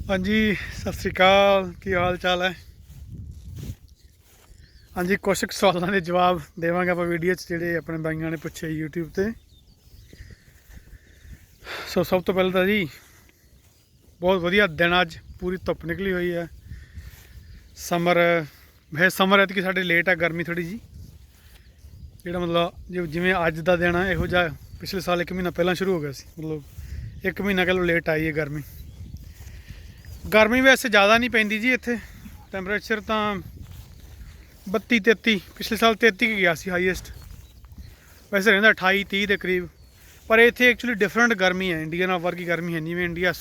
हाँ जी, सत श्री अकाल। की हाल चाल है? हाँ जी, कुछ सवालों के जवाब देवांगे आप वीडियो जोड़े अपने भाइयों ने पूछे यूट्यूब पर। सो सब तो पहले तो जी बहुत वधिया दिन, अज पूरी धुप निकली हुई है। समर वैसे समर ऐतकी साढ़े लेट है, गर्मी थोड़ी जी जो मतलब जिमें अज का दिन है, यहो जहा पिछले साल एक महीना पहला शुरू हो गया सी, मतलब एक महीना कह लो लेट आई है गर्मी। गर्मी वैसे ज़्यादा नहीं पैंदी जी इत्थे, टैंपरेचर तो 32-33, पिछले साल 33 गया सी हाईएस्ट, वैसे रहिंदा 28-30 के करीब। पर इत्थे एक्चुअली डिफरेंट गर्मी है, इंडिया वर्गी गर्मी है। जिवें इंडिया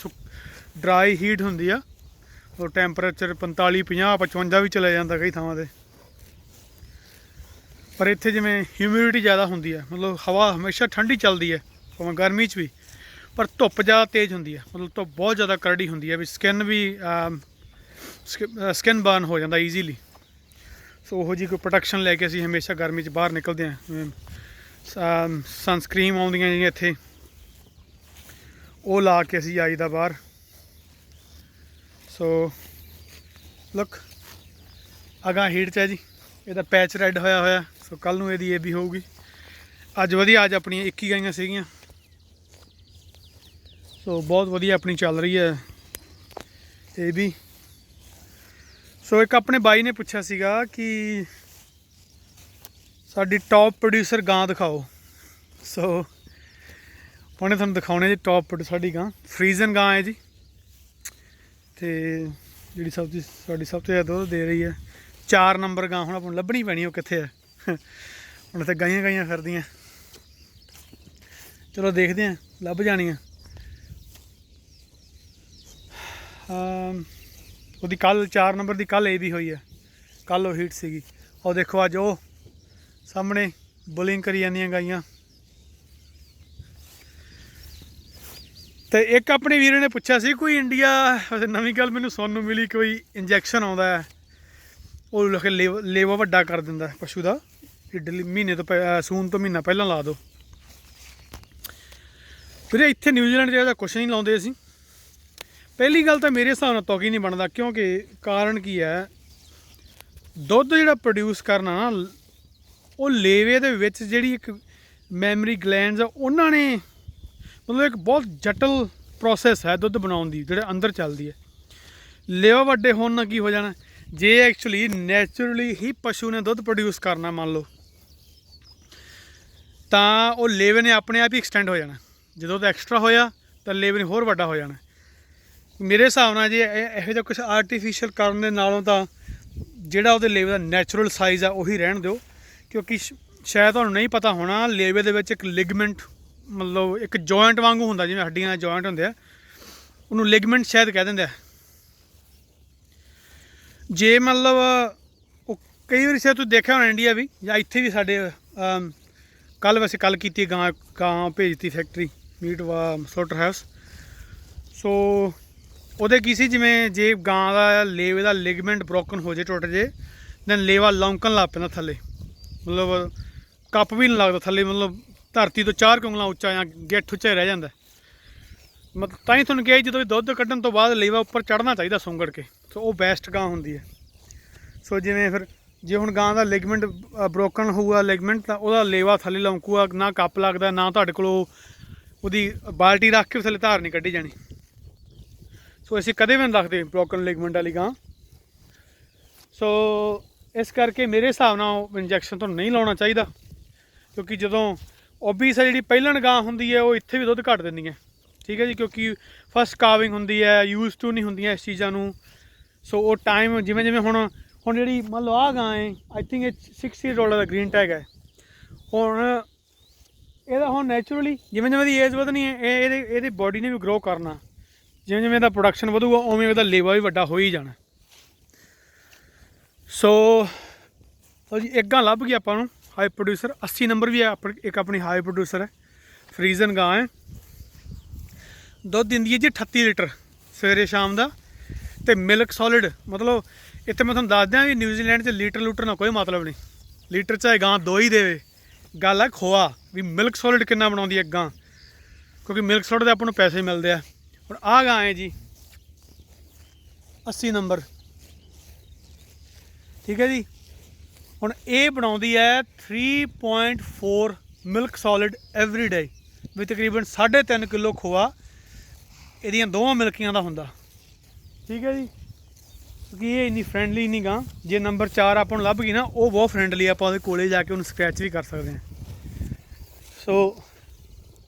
ड्राई हीट होंदी आ, और टैंपरेचर 45, 50, 55 भी चला जाता कई थावां ते। पर इत्थे जिवें ह्यूमिडिटी ज़्यादा होंदी है, मतलब हवा हमेशा ठंडी चलती है भावें गर्मी च भी, पर धुप ज़्यादा तेज़ होंदी है, मतलब धुप बहुत ज़्यादा करड़ी होंदी है, भी स्किन बर्न हो जाता ईजीली। सो वो जी कोई प्रोटैक्शन लैके असीं हमेशा गर्मी च बाहर निकलते हैं। सनस्क्रीम आउंदियां जी इत्थे, वो ला के असीं आईदा बाहर। सो लुक अगां हीट च है जी, इहदा पैच रैड होया होया। सो कल नूं इहदी भी होगी। अज वधिया, अज अपनी 21 गाइयां सीगियां। सो बहुत वधिया अपनी चल रही है ये भी। सो एक अपने बाई ने पूछा सीगा कि साडी टॉप प्रोड्यूसर गां दिखाओ। सो उन्हें तुहानूं दिखाने जी टॉप साडी गां फ्रीजन गां है जी, तो जी सब तो ज़्यादा दुध दे रही है। 4 नंबर गां, हुण आपां नूं लभनी पैनी, वो कित्थे है। हुण इत्थे गाइयां फिरदियां, चलो देखते हैं लभ जानियां। वो कल 4 नंबर की कल ये भी हुई है, कल वो हीट सी। और देखो अज वो सामने बुलिंग करी जांदियां गाइयां। तो एक अपने वीर ने पूछा सी कोई इंडिया, वैसे नवीं गल मैनूं सुनन नूं मिली, कोई इंजैक्शन आउंदा है वो लिखे लेवा वड्डा कर दिंदा पशु का, महीने तो सून तो महीना पहलां ला दो। फिर इत्थे न्यूजीलैंड च कुछ नहीं लाउंदे असीं। पहली गल तो मेरे हिसाब नाल तुक ही नहीं बनता, क्योंकि कारण की है, दुध जिहड़ा प्रोड्यूस करना ना, वो लेवे दे विच जिहड़ी एक मैमरी ग्लैंड्स आ, उन्हां ने मतलब एक बहुत जटिल प्रोसैस है दुध बनाउण दी, जिहड़े अंदर चलदी है। लेवा वड्डे होण नाल की हो जाना, जे एक्चुअली नैचुरली ही पशु ने दुध प्रोड्यूस करना मान लो, तो वो लेवे ने अपने आप ही एक्सटेंड हो जाना। जो दुध एक्सट्रा होया तो लेवे ने होर वड्डा हो जाना। मेरे हिसाब नाल जे इहो जिहा कुछ आर्टिफिशियल करन दे नालों तां जिहड़ा उहदे लेवे दा नैचुरल साइज़ आ उही रहण दिओ। क्योंकि शायद तुहानूं नहीं पता होना, लेवे दे विच एक लिगमेंट, मतलब एक जॉइंट वांगू हुंदा, जिवें हड्डियां दे जॉइंट हुंदे आ, उहनूं लिगमेंट शायद कह दिंदे आ। जे मतलब कई बार शायद तुसीं देखिया होना इंडिया भी, जां इत्थे भी साडे कल वैसे कल की गां भेजती फैक्ट्री मीट स्लोटर हाउस। सो ਉਹਦੇ ਕੀ ਸੀ, ਜਿਵੇਂ ਜੇ ਗਾਂ ਦਾ ਲੇਵੇ ਦਾ ਲਿਗਮੈਂਟ ਬ੍ਰੋਕਨ ਹੋ ਜੇ, ਟੁੱਟ ਜੇ, ਦੈਨ ਲੇਵਾ ਲੌਂਕਣ ਲੱਗ ਪੈਂਦਾ ਥੱਲੇ, ਮਤਲਬ ਕੱਪ ਵੀ ਨਹੀਂ ਲੱਗਦਾ ਥੱਲੇ, ਮਤਲਬ ਧਰਤੀ ਤੋਂ 4 ਉਂਗਲਾਂ ਉੱਚਾ ਜਾਂ ਗਿੱਠ ਉੱਚਾ ਰਹਿ ਜਾਂਦਾ। ਮਤਲਬ ਤਾਂ ਹੀ ਤੁਹਾਨੂੰ ਕਿਹਾ ਜਦੋਂ ਦੁੱਧ ਕੱਢਣ ਤੋਂ ਬਾਅਦ ਲੇਵਾ ਉੱਪਰ ਚੜ੍ਹਨਾ ਚਾਹੀਦਾ ਸੁੰਗੜ ਕੇ। ਸੋ ਉਹ ਬੈਸਟ ਗਾਂ ਹੁੰਦੀ ਹੈ। ਸੋ ਜਿਵੇਂ ਫਿਰ ਜੇ ਹੁਣ ਗਾਂ ਦਾ ਲਿਗਮੈਂਟ ਬ੍ਰੋਕਨ ਹੋਊਗਾ ਲਿਗਮੈਂਟ, ਤਾਂ ਉਹਦਾ ਲੇਵਾ ਥੱਲੇ ਲੌਂਕੂਗਾ, ਨਾ ਕੱਪ ਲੱਗਦਾ, ਨਾ ਤੁਹਾਡੇ ਕੋਲ ਉਹਦੀ ਬਾਲਟੀ ਰੱਖ ਕੇ ਥੱਲੇ ਧਾਰ ਨਹੀਂ ਕੱਢੀ ਜਾਣੀ। सो असीं कदे भी नहीं रखते ब्रोकन लिगमेंट वाली गां। सो इस करके मेरे हिसाब नाल इंजैक्शन तो नहीं लाना चाहिए, क्योंकि जदों ओबीस है जी पहलन गां होंदी है, वो इत्थे भी दुध घट दिंदी है, ठीक है जी, क्योंकि फस्ट काविंग होंदी है, यूज टू नहीं होंदियां इस चीज़ों नूं। सो वो टाइम जिमें जिमें हुण जी मान लो आ गां है, आई थिंक ये 6 ईयर ओल्ड का ग्रीन टैग है। हुण ਇਹਦਾ ਹੁਣ ਨੈਚੁਰਲੀ ਜਿਵੇਂ ਜਿਵੇਂ ਦੀ ਏਜ ਵਧਣੀ ਹੈ, ਇਹਦੀ ਬੋਡੀ ਨੇ ਵੀ ਗਰੋ ਕਰਨਾ, ਜਿਵੇਂ ਜਿਵੇਂ ਇਹਦਾ ਪ੍ਰੋਡਕਸ਼ਨ ਵਧੂਗਾ ਉਵੇਂ ਉਹਦਾ ਲੇਵਾ ਵੀ ਵੱਡਾ ਹੋ ਹੀ ਜਾਣਾ। ਸੋ ਜੀ ਇੱਕ ਗਾਂ ਲੱਭ ਗਈ ਆਪਾਂ ਨੂੰ ਹਾਈ ਪ੍ਰੋਡਿਊਸਰ, 80 ਨੰਬਰ ਵੀ ਹੈ ਇੱਕ ਆਪਣੀ ਹਾਈ ਪ੍ਰੋਡਿਊਸਰ ਹੈ, ਫਰੀਜ਼ਨ ਗਾਂ ਹੈ। ਦੁੱਧ ਦਿੰਦੀ ਹੈ ਜੀ 38 ਲੀਟਰ ਸਵੇਰੇ ਸ਼ਾਮ ਦਾ, ਅਤੇ ਮਿਲਕ ਸੋਲਿਡ, ਮਤਲਬ ਇੱਥੇ ਮੈਂ ਤੁਹਾਨੂੰ ਦੱਸ ਦਿਆਂ ਵੀ ਨਿਊਜ਼ੀਲੈਂਡ 'ਚ ਲੀਟਰ ਲੂਟਰ ਨਾਲ ਕੋਈ ਮਤਲਬ ਨਹੀਂ, ਲੀਟਰ ਚਾਹੇ ਗਾਂ 2 ਹੀ ਦੇਵੇ, ਗੱਲ ਹੈ ਖੋਆ ਵੀ ਮਿਲਕ ਸੋਲਿਡ ਕਿੰਨਾ ਬਣਾਉਂਦੀ ਹੈ ਗਾਂ, ਕਿਉਂਕਿ ਮਿਲਕ ਸੋਲਿਡ ਦੇ ਆਪਾਂ ਨੂੰ ਪੈਸੇ ਮਿਲਦੇ ਆ। ਹੁਣ ਆਹ ਗਾਂ ਹੈ ਜੀ, 80 ਨੰਬਰ। ਠੀਕ ਹੈ ਜੀ। ਹੁਣ ਇਹ ਬਣਾਉਂਦੀ ਹੈ 3.4 ਮਿਲਕ ਸੋਲਿਡ ਐਵਰੀ ਡੇ ਵੀ ਤਕਰੀਬਨ 3.5 ਕਿਲੋ ਖੋਆ ਇਹਦੀਆਂ ਦੋਵਾਂ ਮਿਲਕੀਆਂ ਦਾ ਹੁੰਦਾ। ਠੀਕ ਹੈ ਜੀ। ਕਿਉਂਕਿ ਇਹ ਇੰਨੀ ਫਰੈਂਡਲੀ ਨਹੀਂ ਗਾ। ਜੇ ਨੰਬਰ 4 ਆਪਾਂ ਨੂੰ ਲੱਭ ਗਈ ਨਾ, ਉਹ ਬਹੁਤ ਫਰੈਂਡਲੀ, ਆਪਾਂ ਉਹਦੇ ਕੋਲੇ ਜਾ ਕੇ ਉਹਨੂੰ ਸਕ੍ਰੈਚ ਵੀ ਕਰ ਸਕਦੇ ਹਾਂ। ਸੋ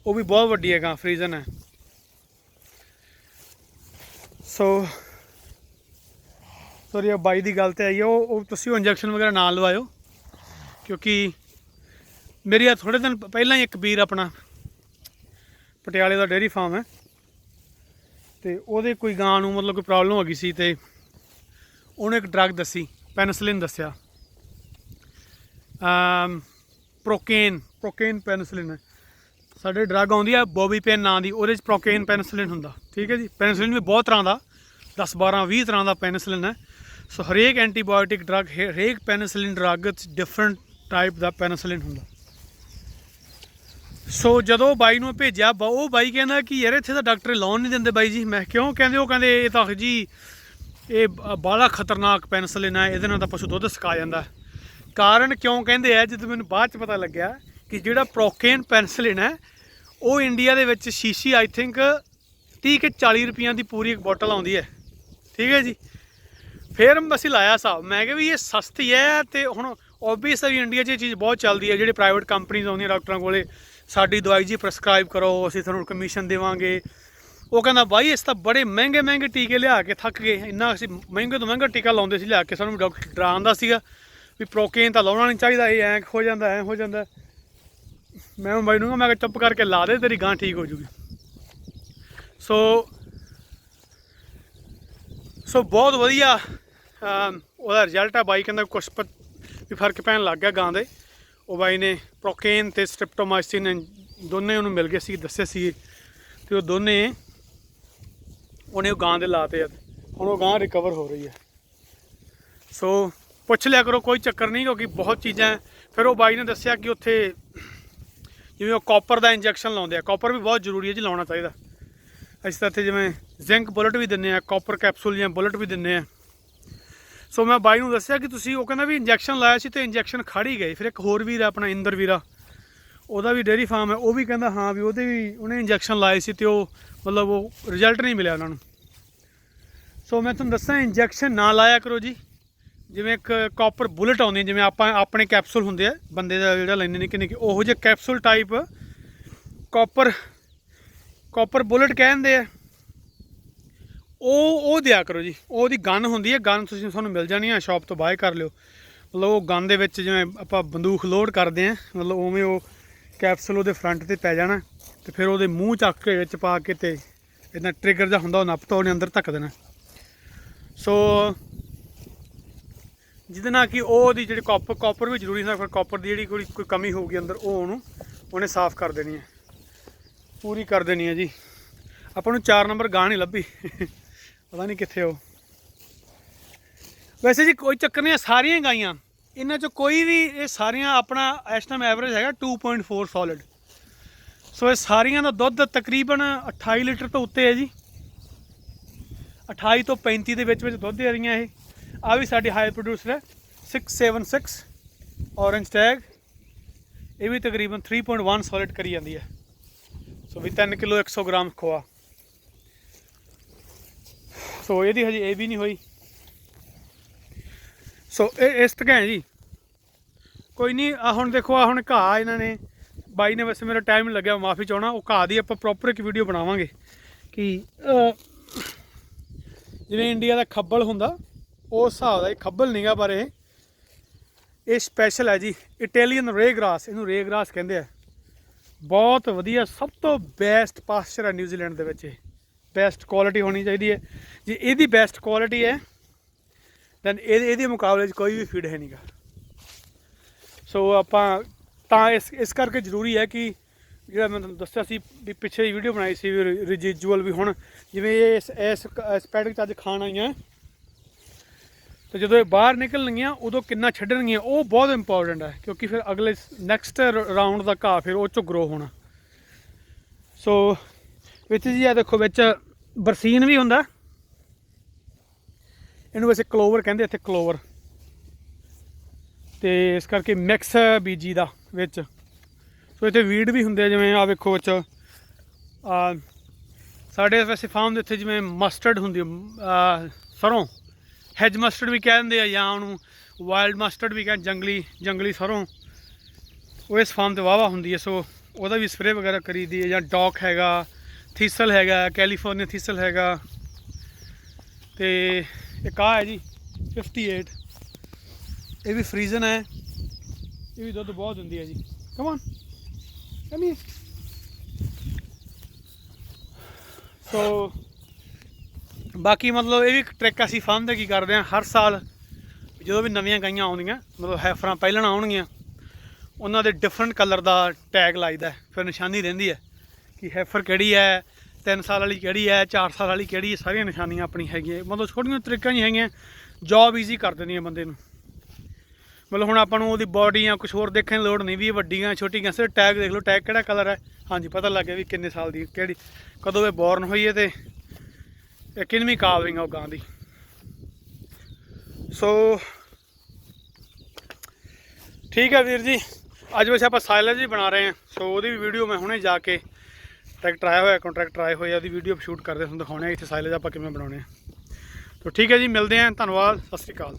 ਉਹ ਵੀ ਬਹੁਤ ਵੱਡੀ ਹੈ ਗਾਂ, ਫਰੀਜ਼ਨ ਹੈ। ਸੋ ਸੋਰੀ, ਬਾਈ ਦੀ ਗੱਲ 'ਤੇ ਆਈ ਹੈ, ਉਹ ਤੁਸੀਂ ਉਹ ਇੰਜੈਕਸ਼ਨ ਵਗੈਰਾ ਨਾ ਲਵਾਇਓ, ਕਿਉਂਕਿ ਮੇਰੀ ਆ ਥੋੜ੍ਹੇ ਦਿਨ ਪਹਿਲਾਂ ਹੀ ਇੱਕ ਵੀਰ ਆਪਣਾ ਪਟਿਆਲੇ ਦਾ ਡੇਅਰੀ ਫਾਰਮ ਹੈ, ਅਤੇ ਉਹਦੇ ਕੋਈ ਗਾਂ ਨੂੰ ਮਤਲਬ ਕੋਈ ਪ੍ਰੋਬਲਮ ਹੋ ਗਈ ਸੀ, ਅਤੇ ਉਹਨੇ ਇੱਕ ਡਰੱਗ ਦੱਸੀ, ਪੈਨਸਲਿਨ ਦੱਸਿਆ, ਪ੍ਰੋਕੇਨ ਪੈਨਸਲਿਨ ਹੈ। ਸਾਡੇ ਡਰੱਗ ਆਉਂਦੀ ਆ ਬੋਬੀ ਪੈਨ ਨਾਂ ਦੀ, ਉਹਦੇ 'ਚ ਪ੍ਰੋਕੇਨ ਪੈਨਸਲਿਨ ਹੁੰਦਾ। ਠੀਕ ਹੈ ਜੀ। ਪੈਨਸਲਿਨ ਵੀ ਬਹੁਤ ਤਰ੍ਹਾਂ ਦਾ, 10 12 20 ਤਰ੍ਹਾਂ ਦਾ ਪੈਨਸਲਿਨ ਹੈ। ਸੋ ਹਰੇਕ ਐਂਟੀਬਾਇਓਟਿਕ ਡਰੱਗ, ਹਰੇਕ ਪੈਨਸਲਿਨ ਡਰੱਗ 'ਚ ਡਿਫਰੈਂਟ ਟਾਈਪ ਦਾ ਪੈਨਸਲਿਨ ਹੁੰਦਾ। ਸੋ ਜਦੋਂ ਬਾਈ ਨੂੰ ਭੇਜਿਆ, ਉਹ ਬਾਈ ਕਹਿੰਦਾ ਕਿ ਯਾਰ ਇੱਥੇ ਤਾਂ ਡਾਕਟਰ ਲਾਉਣ ਨਹੀਂ ਦਿੰਦੇ ਬਾਈ ਜੀ। ਮੈਂ ਕਿਉਂ? ਕਹਿੰਦੇ ਉਹ ਕਹਿੰਦੇ ਇਹ ਤਾਂ ਜੀ ਇਹ ਬਾਹਲਾ ਖਤਰਨਾਕ ਪੈਨਸਲਿਨ ਹੈ, ਇਹਦੇ ਨਾਲ ਤਾਂ ਪਸ਼ੂ ਦੁੱਧ ਸਕਾ ਜਾਂਦਾ। ਕਾਰਨ ਕਿਉਂ ਕਹਿੰਦੇ ਆ, ਜਦੋਂ ਮੈਨੂੰ ਬਾਅਦ 'ਚ ਪਤਾ ਲੱਗਿਆ ਕਿ ਜਿਹੜਾ ਪ੍ਰੋਕੇਨ ਪੈਨਸਲਿਨ ਹੈ ਉਹ ਇੰਡੀਆ ਦੇ ਵਿੱਚ ਸ਼ੀਸ਼ੀ ਆਈ ਥਿੰਕ 30 ਕਿ 40 ਰੁਪਈਆਂ ਦੀ ਪੂਰੀ ਇੱਕ ਬੋਟਲ ਆਉਂਦੀ ਹੈ। ਠੀਕ ਹੈ ਜੀ। ਫਿਰ ਅਸੀਂ ਲਾਇਆ ਹਿਸਾਬ, ਮੈਂ ਕਿਹਾ ਵੀ ਇਹ ਸਸਤੀ ਹੈ, ਅਤੇ ਹੁਣ ਓਬੀਅਸ ਵੀ ਇੰਡੀਆ 'ਚ ਇਹ ਚੀਜ਼ ਬਹੁਤ ਚੱਲਦੀ ਹੈ। ਜਿਹੜੇ ਪ੍ਰਾਈਵੇਟ ਕੰਪਨੀਜ਼ ਆਉਂਦੀਆਂ ਡਾਕਟਰਾਂ ਕੋਲੇ, ਸਾਡੀ ਦਵਾਈ ਜੀ ਪ੍ਰਸਕ੍ਰਾਈਬ ਕਰੋ, ਅਸੀਂ ਤੁਹਾਨੂੰ ਕਮਿਸ਼ਨ ਦੇਵਾਂਗੇ। ਉਹ ਕਹਿੰਦਾ ਬਾਈ ਇਸ ਤਾਂ ਬੜੇ ਮਹਿੰਗੇ ਟੀਕੇ ਲਿਆ ਕੇ ਥੱਕ ਗਏ, ਇੰਨਾ ਅਸੀਂ ਮਹਿੰਗੇ ਤੋਂ ਮਹਿੰਗਾ ਟੀਕਾ ਲਾਉਂਦੇ ਸੀ ਲਿਆ ਕੇ, ਸਾਨੂੰ ਡਾਕਟਰ ਡਰਾਉਂਦਾ ਸੀਗਾ ਵੀ ਪ੍ਰੋਕੇਨ ਤਾਂ ਲਾਉਣਾ ਨਹੀਂ ਚਾਹੀਦਾ, ਇਹ ਐਂ ਹੋ ਜਾਂਦਾ। ਮੈਂ ਬਾਈ ਨੂੰ ਮੈਂ ਕਿਹਾ ਚੁੱਪ ਕਰਕੇ ਲਾ ਦੇ, ਤੇਰੀ ਗਾਂ ਠੀਕ ਹੋ ਜੂਗੀ। ਸੋ ਬਹੁਤ ਵਧੀਆ ਉਹਦਾ ਰਿਜ਼ਲਟ ਆ। ਬਾਈ ਕਹਿੰਦਾ ਕੁਛ ਵੀ ਫਰਕ ਪੈਣ ਲੱਗ ਗਿਆ ਗਾਂ ਦੇ। ਉਹ ਬਾਈ ਨੇ ਪ੍ਰੋਕੇਨ ਅਤੇ ਸਟ੍ਰਿਪਟੋਮਾਈਸਿਨ ਦੋਨੇ ਉਹਨੂੰ ਮਿਲ ਗਏ ਸੀ, ਦੱਸੇ ਸੀ, ਅਤੇ ਉਹ ਦੋਨੇ ਉਹਨੇ ਉਹ ਗਾਂ ਦੇ ਲਾਤੇ ਆ। ਹੁਣ ਉਹ ਗਾਂ ਰਿਕਵਰ ਹੋ ਰਹੀ ਹੈ। ਸੋ ਪੁੱਛ ਲਿਆ ਕਰੋ, ਕੋਈ ਚੱਕਰ ਨਹੀਂ, ਕਿਉਂਕਿ ਬਹੁਤ ਚੀਜ਼ਾਂ। ਫਿਰ ਉਹ ਬਾਈ ਨੇ ਦੱਸਿਆ ਕਿ ਉੱਥੇ ਜਿਵੇਂ ਉਹ ਕਾਪਰ ਦਾ ਇੰਜੈਕਸ਼ਨ ਲਾਉਂਦੇ ਆ, ਕਾਪਰ ਵੀ ਬਹੁਤ ਜ਼ਰੂਰੀ ਹੈ ਜੀ, ਲਾਉਣਾ ਚਾਹੀਦਾ। ਅਸੀਂ ਤਾਂ ਇੱਥੇ ਜਿਵੇਂ ਜ਼ਿੰਕ ਬੁਲਟ ਵੀ ਦਿੰਦੇ ਆ, ਕਾਪਰ ਕੈਪਸੂਲ ਜਾਂ ਬੁਲਟ ਵੀ ਦਿੰਦੇ ਆ। ਸੋ ਮੈਂ ਬਾਈ ਨੂੰ ਦੱਸਿਆ ਕਿ ਤੁਸੀਂ, ਉਹ ਕਹਿੰਦਾ ਵੀ ਇੰਜੈਕਸ਼ਨ ਲਾਇਆ ਸੀ ਅਤੇ ਇੰਜੈਕਸ਼ਨ ਖੜ ਹੀ ਗਏ। ਫਿਰ ਇੱਕ ਹੋਰ ਵੀਰ ਆਪਣਾ ਇੰਦਰ ਵੀਰਾ, ਉਹਦਾ ਵੀ ਡੇਅਰੀ ਫਾਰਮ ਹੈ, ਉਹ ਵੀ ਕਹਿੰਦਾ ਹਾਂ ਵੀ ਉਹਨੇ ਇੰਜੈਕਸ਼ਨ ਲਾਏ ਸੀ ਅਤੇ ਉਹ ਮਤਲਬ ਉਹ ਰਿਜ਼ਲਟ ਨਹੀਂ ਮਿਲਿਆ ਉਹਨਾਂ ਨੂੰ। ਸੋ ਮੈਂ ਤੁਹਾਨੂੰ ਦੱਸਾਂ, ਇੰਜੈਕਸ਼ਨ ਨਾ ਲਾਇਆ ਕਰੋ ਜੀ। ਜਿਵੇਂ ਇੱਕ ਕਾਪਰ ਬੁਲਟ ਆਉਂਦੀ, ਜਿਵੇਂ ਆਪਾਂ ਆਪਣੇ ਕੈਪਸੂਲ ਹੁੰਦੇ ਆ ਬੰਦੇ ਦਾ ਜਿਹੜਾ ਲੈਂਦੇ ਨਿੱਕੇ, ਉਹੋ ਜਿਹੇ ਕੈਪਸੂਲ ਟਾਈਪ ਕਾਪਰ ਬੁਲਟ ਕਹਿੰਦੇ ਆ, ਉਹ ਦਿਆ ਕਰੋ ਜੀ। ਉਹਦੀ ਗਨ ਹੁੰਦੀ ਹੈ, ਗਨ ਤੁਹਾਨੂੰ ਮਿਲ ਜਾਣੀ ਆ, ਸ਼ਾਪ ਤੋਂ ਬਾਏ ਕਰ ਲਿਓ। ਮਤਲਬ ਉਹ ਗਨ ਦੇ ਵਿੱਚ ਜਿਵੇਂ ਆਪਾਂ ਬੰਦੂਕ ਲੋਡ ਕਰਦੇ ਹਾਂ, ਮਤਲਬ ਉਵੇਂ ਉਹ ਕੈਪਸੂਲ ਉਹਦੇ ਫਰੰਟ 'ਤੇ ਪੈ ਜਾਣਾ, ਅਤੇ ਫਿਰ ਉਹਦੇ ਮੂੰਹ ਚੱਕ ਕੇ ਵਿੱਚ ਪਾ ਕੇ, ਅਤੇ ਇੱਦਾਂ ਟ੍ਰਿਗਰ ਜਿਹਾ ਹੁੰਦਾ, ਉਹ ਨੱਪ ਤੋਂ ਉਹਨੇ ਅੰਦਰ ਧੱਕ ਦੇਣਾ। ਸੋ ਜਿਹਦੇ ਨਾਲ ਕਿ ਉਹਦੀ ਜਿਹੜੀ ਕਾਪਰ ਵੀ ਜ਼ਰੂਰੀ ਹੁੰਦਾ, ਫਿਰ ਕਾਪਰ ਦੀ ਜਿਹੜੀ ਕੋਈ ਕਮੀ ਹੋਊਗੀ ਅੰਦਰ, ਉਹ ਉਹਨੇ ਸਾਫ਼ ਕਰ ਦੇਣੀ ਹੈ, ਪੂਰੀ ਕਰ ਦੇਣੀ ਹੈ ਜੀ। ਆਪਾਂ ਨੂੰ 4 ਨੰਬਰ ਗਾਂ ਨਹੀਂ ਲੱਭੀ, ਪਤਾ ਨਹੀਂ ਕਿੱਥੇ ਉਹ। ਵੈਸੇ ਜੀ ਕੋਈ ਚੱਕਰ ਨਹੀਂ, ਸਾਰੀਆਂ ਗਾਈਆਂ ਇਹਨਾਂ 'ਚੋਂ ਕੋਈ ਵੀ, ਇਹ ਸਾਰੀਆਂ ਆਪਣਾ ਇਸ ਟਾਈਮ ਐਵਰੇਜ ਹੈਗਾ 2.4 ਸੋਲਿਡ। ਸੋ ਇਹ ਸਾਰੀਆਂ ਦਾ ਦੁੱਧ ਤਕਰੀਬਨ 28 ਲੀਟਰ ਤੋਂ ਉੱਤੇ ਹੈ ਜੀ। 28 ਤੋਂ 35 ਦੇ ਵਿੱਚ ਦੁੱਧ ਦੇ ਰਹੀਆਂ ਇਹ। ਆ ਵੀ ਸਾਡੀ ਹਾਈ ਪ੍ਰੋਡਿਊਸਰ ਹੈ 676 ਔਰੇਂਜ ਟੈਗ, ਇਹ ਵੀ ਤਕਰੀਬਨ 3.1 ਸੋਲਿਡ ਕਰੀ ਜਾਂਦੀ ਹੈ। ਸੋ ਵੀ 3 ਕਿਲੋ 100 ਗ੍ਰਾਮ ਖੋਆ। ਸੋ ਇਹਦੀ ਹਜੇ ਇਹ ਵੀ ਨਹੀਂ ਹੋਈ। ਸੋ ਇਹ ਇਸ ਤਰ੍ਹਾਂ ਹੈ ਜੀ। ਕੋਈ ਨਹੀਂ, ਆ ਹੁਣ ਦੇਖੋ, ਆ ਹੁਣ ਘਾਹ ਇਹਨਾਂ ਨੇ, ਬਾਈ ਨੇ, ਵੈਸੇ ਮੇਰਾ ਟਾਈਮ ਨਹੀਂ ਲੱਗਿਆ, ਮਾਫੀ ਚਾਹੁੰਦਾ। ਉਹ ਘਾਹ ਦੀ ਆਪਾਂ ਪ੍ਰੋਪਰ ਇੱਕ ਵੀਡੀਓ ਬਣਾਵਾਂਗੇ ਕਿ ਜਿਵੇਂ ਇੰਡੀਆ ਦਾ ਖੱਬਲ ਹੁੰਦਾ ਉਸ ਹਿਸਾਬ ਦਾ ਇਹ ਖੱਬਲ ਨਹੀਂਗਾ, ਪਰ ਇਹ ਸਪੈਸ਼ਲ ਹੈ ਜੀ, ਇਟਾਲੀਅਨ ਰੇਗਰਾਸ, ਇਹਨੂੰ ਰੇਗਰਾਸ ਕਹਿੰਦੇ ਆ। ਬਹੁਤ ਵਧੀਆ, ਸਭ ਤੋਂ ਬੈਸਟ ਪਾਸਚਰ ਹੈ ਨਿਊਜ਼ੀਲੈਂਡ ਦੇ ਵਿੱਚ। ਇਹ ਬੈਸਟ ਕੁਆਲਿਟੀ ਹੋਣੀ ਚਾਹੀਦੀ ਹੈ। ਜੇ ਇਹਦੀ ਬੈਸਟ ਕੁਆਲਿਟੀ ਹੈ ਦੈਨ ਇਹਦੇ ਮੁਕਾਬਲੇ 'ਚ ਕੋਈ ਵੀ ਫੀਡ ਹੈ ਨਹੀਂਗਾ। ਸੋ ਆਪਾਂ ਤਾਂ ਇਸ ਕਰਕੇ ਜ਼ਰੂਰੀ ਹੈ ਕਿ ਜਿਹੜਾ ਮੈਂ ਤੁਹਾਨੂੰ ਦੱਸਿਆ ਸੀ ਵੀ ਪਿੱਛੇ ਦੀ ਵੀਡੀਓ ਬਣਾਈ ਸੀ ਵੀ ਰਜੀਜੂਅਲ, ਵੀ ਹੁਣ ਜਿਵੇਂ ਇਸ ਪੈਡਿਕ 'ਚ ਅੱਜ ਖਾਣ ਆਈਆਂ, ਅਤੇ ਜਦੋਂ ਇਹ ਬਾਹਰ ਨਿਕਲਣਗੀਆਂ ਉਦੋਂ ਕਿੰਨਾ ਛੱਡਣਗੀਆਂ, ਉਹ ਬਹੁਤ ਇੰਪੋਰਟੈਂਟ ਹੈ, ਕਿਉਂਕਿ ਫਿਰ ਅਗਲੇ ਨੈਕਸਟ ਰਾਊਂਡ ਦਾ ਘਾਹ ਫਿਰ ਉਹ 'ਚੋਂ ਗਰੋ ਹੋਣਾ। ਸੋ ਵਿੱਚ ਜੀ ਆ ਦੇਖੋ, ਵਿੱਚ ਬਰਸੀਨ ਵੀ ਹੁੰਦਾ, ਇਹਨੂੰ ਵੈਸੇ ਕਲੋਵਰ ਕਹਿੰਦੇ ਇੱਥੇ, ਕਲੋਵਰ। ਤੇ ਇਸ ਕਰਕੇ ਮਿਕਸ ਬੀਜੀ ਦਾ ਵਿੱਚ। ਸੋ ਇੱਥੇ ਵੀਡ ਵੀ ਹੁੰਦੇ ਆ, ਜਿਵੇਂ ਆ ਵੇਖੋ ਵਿੱਚ ਸਾਡੇ ਵੈਸੇ ਫਾਰਮ ਦੇ ਇੱਥੇ ਜਿਵੇਂ ਮਸਟਰਡ ਹੁੰਦੀ ਸਰੋਂ, ਹੈਜ ਮਸਟਰਡ ਵੀ ਕਹਿ ਦਿੰਦੇ ਆ, ਜਾਂ ਉਹਨੂੰ ਵਾਈਲਡ ਮਸਟਰਡ ਵੀ ਕਹਿੰਦੇ, ਜੰਗਲੀ ਸਰੋਂ। ਉਹ ਇਸ ਫਾਰਮ 'ਤੇ ਵਾਹਵਾ ਹੁੰਦੀ ਹੈ। ਸੋ ਉਹਦਾ ਵੀ ਸਪਰੇਅ ਵਗੈਰਾ ਕਰੀਦੀ ਹੈ। ਜਾਂ ਡੌਕ ਹੈਗਾ, ਥੀਸਲ ਹੈਗਾ, ਕੈਲੀਫੋਰਨੀਆ ਥੀਸਲ ਹੈਗਾ। ਤੇ ਇੱਕ ਆਹ ਹੈ ਜੀ 58, ਇਹ ਵੀ ਫਰੀਜ਼ਨ ਹੈ, ਇਹ ਵੀ ਦੁੱਧ ਬਹੁਤ ਦਿੰਦੀ ਹੈ ਜੀ। ਕਮਾਨ ਕਮੀ। ਸੋ ਬਾਕੀ ਮਤਲਬ ਇਹ ਵੀ ਇੱਕ ਟ੍ਰਿਕ ਅਸੀਂ ਫਾਰਮ ਦੇ ਕੀ ਕਰਦੇ ਹਾਂ, ਹਰ ਸਾਲ ਜਦੋਂ ਵੀ ਨਵੀਆਂ ਗਾਈਆਂ ਆਉਂਦੀਆਂ, ਮਤਲਬ ਹੈਫਰਾਂ ਪਹਿਲਣ ਆਉਣਗੀਆਂ, ਉਹਨਾਂ ਦੇ ਡਿਫਰੈਂਟ ਕਲਰ ਦਾ ਟੈਗ ਲਾਈਦਾ, ਫਿਰ ਨਿਸ਼ਾਨੀ ਰਹਿੰਦੀ ਹੈ ਕਿ ਹੈਫਰ ਕਿਹੜੀ ਹੈ, 3 ਸਾਲ ਵਾਲੀ ਕਿਹੜੀ ਹੈ, 4 ਸਾਲ ਵਾਲੀ ਕਿਹੜੀ ਹੈ। ਸਾਰੀਆਂ ਨਿਸ਼ਾਨੀਆਂ ਆਪਣੀ ਹੈਗੀਆਂ, ਮਤਲਬ ਛੋਟੀਆਂ ਤਰੀਕਾਂ ਹੀ ਹੈਗੀਆਂ, ਜੋਬ ਈਜ਼ੀ ਕਰ ਦਿੰਦੀਆਂ ਬੰਦੇ ਨੂੰ। ਮਤਲਬ ਹੁਣ ਆਪਾਂ ਨੂੰ ਉਹਦੀ ਬੋਡੀ ਜਾਂ ਕੁਛ ਹੋਰ ਦੇਖਣ ਦੀ ਲੋੜ ਨਹੀਂ ਵੀ ਵੱਡੀਆਂ ਛੋਟੀਆਂ, ਸਿਰਫ ਟੈਗ ਦੇਖ ਲਓ, ਟੈਗ ਕਿਹੜਾ ਕਲਰ ਹੈ, ਹਾਂਜੀ ਪਤਾ ਲੱਗ ਗਿਆ ਵੀ ਕਿੰਨੇ ਸਾਲ ਦੀ, ਕਿਹੜੀ, ਕਦੋਂ ਇਹ ਬੋਰਨ ਹੋਈ ਹੈ ਤੇ ਇਹ ਕਿੰਨਵੀਂ ਕਾਲਵਿੰਗ ਆ ਉਹ ਗਾਂ ਦੀ। ਸੋ ਠੀਕ ਹੈ ਵੀਰ ਜੀ, ਅੱਜ ਵੈਸੇ ਆਪਾਂ ਸਾਇਲੇਜ ਹੀ ਬਣਾ ਰਹੇ ਹਾਂ। ਸੋ ਉਹਦੀ ਵੀ ਵੀਡੀਓ ਮੈਂ ਹੁਣੇ ਜਾ ਕੇ ਟਰੈਕਟਰ ਆਇਆ ਹੋਇਆ, ਕੰਟਰੈਕਟਰ ਆਏ ਹੋਏ ਆ, ਉਹਦੀ ਵੀਡੀਓ ਸ਼ੂਟ ਕਰਦੇ ਤੁਹਾਨੂੰ ਦਿਖਾਉਣੇ ਆ ਇੱਥੇ ਸਾਇਲੇਜ ਆਪਾਂ ਕਿਵੇਂ ਬਣਾਉਣੇ ਆ। ਤਾਂ ਠੀਕ ਹੈ ਜੀ, ਮਿਲਦੇ ਹਾਂ, ਧੰਨਵਾਦ, ਸਤਿ ਸ਼੍ਰੀ ਅਕਾਲ।